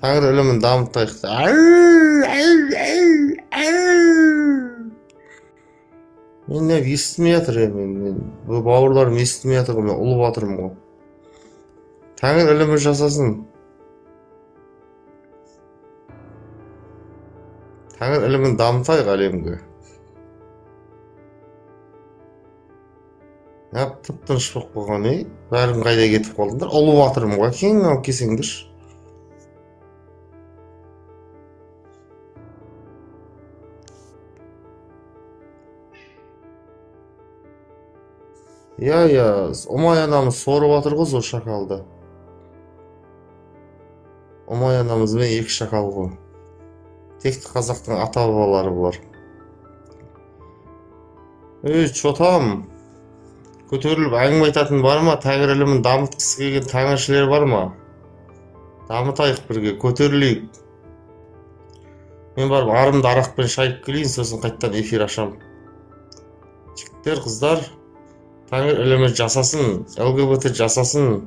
Тәңір ілімін дамытайық. Мен не естімей жатыр мен бұл бауырларым естімей жатыр ғой, мен ұлып жатырмын ғой. Тәңір ілімі жасасын. Тәңір ілімін дамытайық әлемге. Тып-тыныш болып қалған, бәрің қайда кетіп қалдыңдар? Ұлып жатырмын ғой, кең алып келсеңдерші. Иә, Ұмай анамыз сорып жатыр ғой сол шакалды. Ұмай анамыз бен екі шакал ғой. Текті қазақтың ата бабалары бұлар. Чотам, көтеріліп әңгіме айтатын бар ма? Тәңір ілімін дамытқысы келген тәңіршілер бар ма? Дамытайық бірге, көтерілейік. Мен барып арымды арақпен шайып келейін, сосын қайттан эфир ашам. Жігіттер, қыздар, тәңір ілімі жасасын, ЛГБТ жасасын.